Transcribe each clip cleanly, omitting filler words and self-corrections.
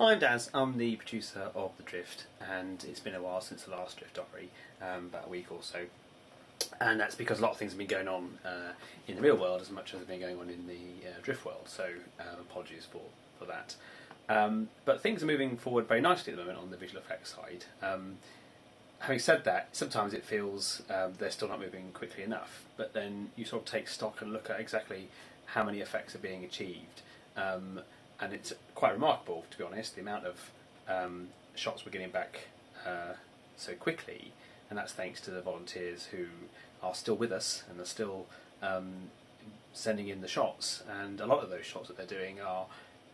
Hi, I'm Daz. I'm the producer of The Drift, and it's been a while since the last Drift Diary, about a week or so. And that's because a lot of things have been going on in the real world as much as have been going on in the Drift world, so apologies for that. But things are moving forward very nicely at the moment on the visual effects side. Having said that, sometimes it feels they're still not moving quickly enough, but then you sort of take stock and look at exactly how many effects are being achieved. And it's quite remarkable, to be honest, the amount of shots we're getting back so quickly, and that's thanks to the volunteers who are still with us and are still sending in the shots. And a lot of those shots that they're doing are,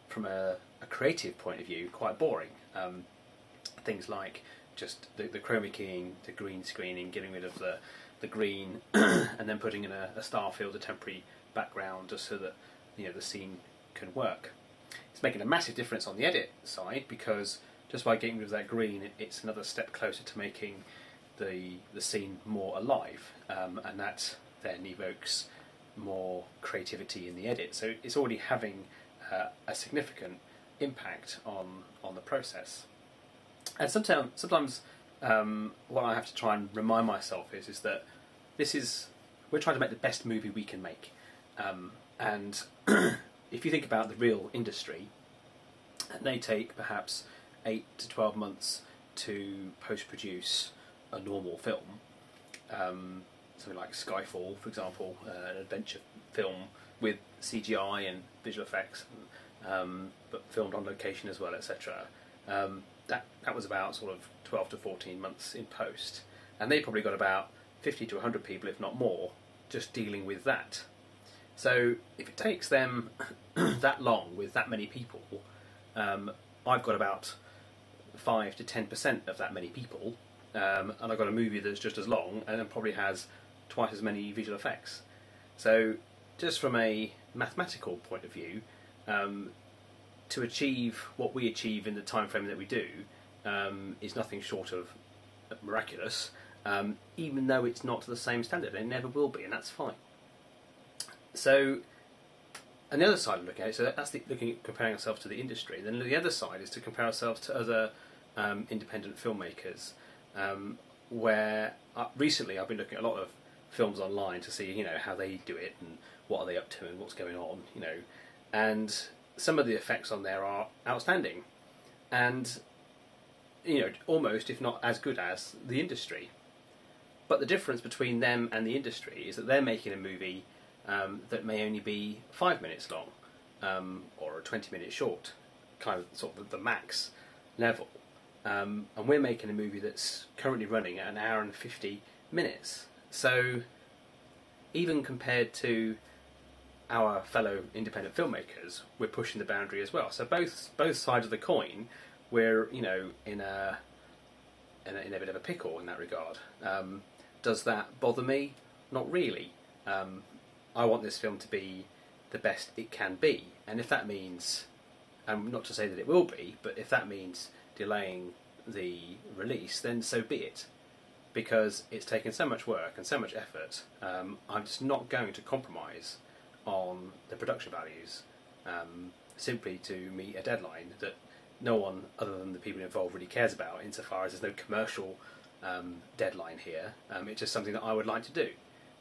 from a creative point of view, quite boring. Things like just the chroma keying, the green screening, getting rid of the green, and then putting in a star field, a temporary background, just so that the scene can work. It's making a massive difference on the edit side, because just by getting rid of that green, it's another step closer to making the scene more alive, and that then evokes more creativity in the edit. So it's already having a significant impact on the process. And sometimes what I have to try and remind myself is that we're trying to make the best movie we can make, and if you think about the real industry, they take perhaps 8 to 12 months to post-produce a normal film. Something like Skyfall, for example, an adventure film with CGI and visual effects, but filmed on location as well, etc. That was about sort of 12 to 14 months in post, and they probably got about 50 to 100 people, if not more, just dealing with that. So if it takes them that long with that many people, I've got about 5 to 10% of that many people, and I've got a movie that's just as long and probably has twice as many visual effects. So just from a mathematical point of view, to achieve what we achieve in the time frame that we do is nothing short of miraculous, even though it's not to the same standard, and it never will be, and that's fine. So, and the other side of looking at it, so that's looking at comparing ourselves to the industry. Then the other side is to compare ourselves to other independent filmmakers, where recently I've been looking at a lot of films online to see how they do it and what are they up to and what's going on, and some of the effects on there are outstanding, and almost, if not as good as, the industry. But the difference between them and the industry is that they're making a movie that may only be 5 minutes long, or a 20-minute short, kind of sort of the max level, and we're making a movie that's currently running at 1 hour and 50 minutes. So even compared to our fellow independent filmmakers, we're pushing the boundary as well. So both sides of the coin, we're in a bit of a pickle in that regard. Does that bother me? Not really. I want this film to be the best it can be, and if that means, and not to say that it will be, but if that means delaying the release, then so be it, because it's taken so much work and so much effort. I'm just not going to compromise on the production values simply to meet a deadline that no one other than the people involved really cares about, insofar as there's no commercial deadline here. It's just something that I would like to do.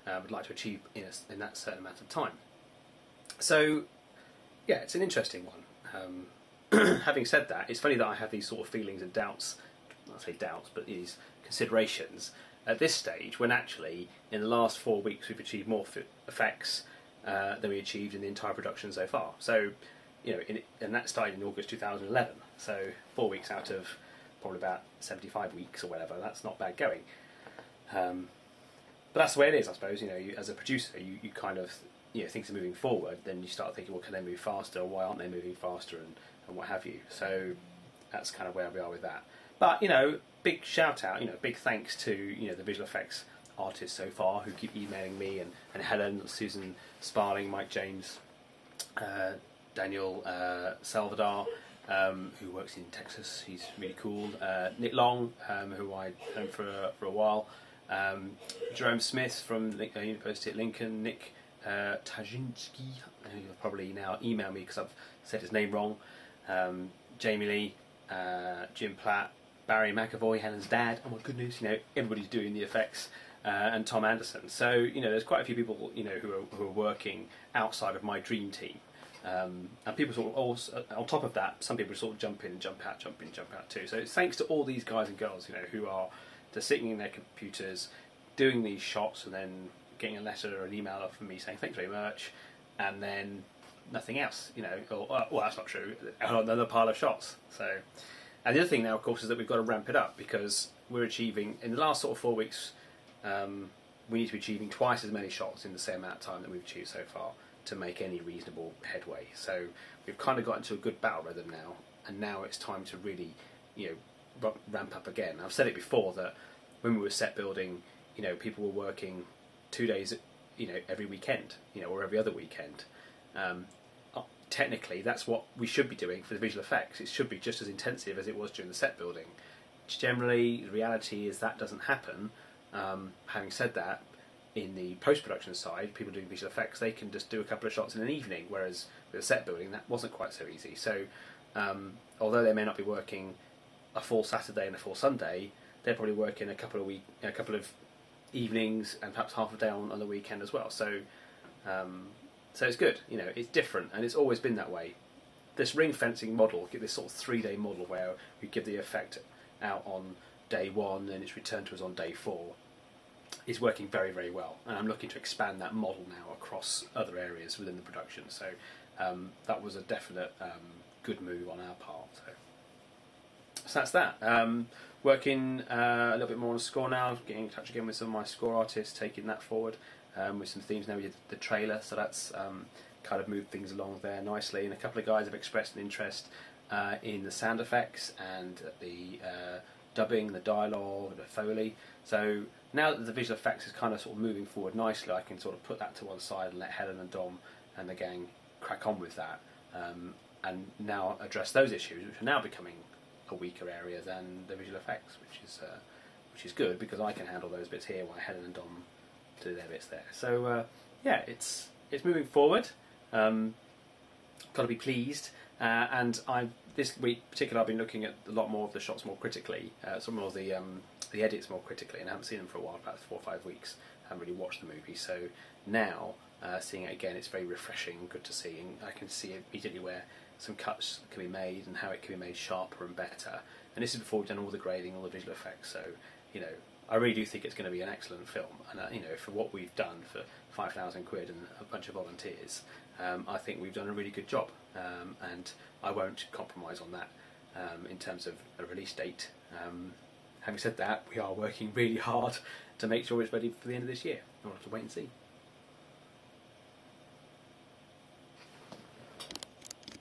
Would like to achieve in that certain amount of time. So, yeah, it's an interesting one. Having said that, it's funny that I have these sort of feelings and doubts, not say doubts, but these considerations at this stage, when actually in the last 4 weeks we've achieved more effects than we achieved in the entire production so far. So, and that started in August 2011, so 4 weeks out of probably about 75 weeks or whatever. That's not bad going. But that's the way it is, I suppose. As a producer, you kind of, things are moving forward, then you start thinking, well, can they move faster, or why aren't they moving faster, and what have you. So that's kind of where we are with that. But, big shout out, big thanks to, the visual effects artists so far who keep emailing me, and Helen, Susan Sparling, Mike James, Daniel Salvador, who works in Texas. He's really cool. Nick Long, who I'd known for a while. Jerome Smith from University at Lincoln, Nick Tajinski, who will probably now email me because I've said his name wrong, Jamie Lee, Jim Platt, Barry McAvoy, Helen's dad. Oh my goodness, everybody's doing the effects, and Tom Anderson. So there's quite a few people who are working outside of my dream team. And people sort of also, on top of that, some people sort of jump in and jump out, jump in, jump out too. So it's thanks to all these guys and girls, who are just sitting in their computers, doing these shots, and then getting a letter or an email off from me saying thanks very much, and then nothing else, or, well, that's not true, another pile of shots. So, and the other thing now, of course, is that we've got to ramp it up, because we're achieving, in the last sort of 4 weeks, we need to be achieving twice as many shots in the same amount of time that we've achieved so far to make any reasonable headway. So we've kind of got into a good battle rhythm now, and now it's time to really, ramp up again. I've said it before that when we were set building, people were working 2 days, every weekend, or every other weekend. Technically, that's what we should be doing for the visual effects. It should be just as intensive as it was during the set building. Generally, the reality is that doesn't happen. Having said that, in the post-production side, people doing visual effects, they can just do a couple of shots in an evening, whereas with the set building, that wasn't quite so easy. So, although they may not be working a full Saturday and a full Sunday, they're probably working a couple of evenings and perhaps half a day on the weekend as well. So, so it's good. It's different, and it's always been that way. This ring fencing model, this sort of 3-day model where we give the effect out on day 1 and it's returned to us on day 4, is working very, very well, and I'm looking to expand that model now across other areas within the production. So that was a definite good move on our part. So that's that. Working a little bit more on score now, getting in touch again with some of my score artists, taking that forward with some themes now. We did the trailer, so that's kind of moved things along there nicely, and a couple of guys have expressed an interest in the sound effects and the dubbing, the dialogue, the Foley. So now that the visual effects is kind of sort of moving forward nicely, I can sort of put that to one side and let Helen and Dom and the gang crack on with that, and now address those issues, which are now becoming a weaker area than the visual effects, which is good, because I can handle those bits here while Helen and Dom do their bits there. So yeah, it's moving forward. Got to be pleased, and this week particularly I've been looking at a lot more of the shots more critically, some more of the edits more critically, and I haven't seen them for a while, about 4 or 5 weeks. I haven't really watched the movie, so now seeing it again, it's very refreshing and good to see, and I can see immediately where some cuts can be made and how it can be made sharper and better. And this is before we've done all the grading, all the visual effects. So I really do think it's going to be an excellent film, and for what we've done for 5,000 quid and a bunch of volunteers, I think we've done a really good job, and I won't compromise on that in terms of a release date. Having said that, we are working really hard to make sure it's ready for the end of this year. We'll have to wait and see.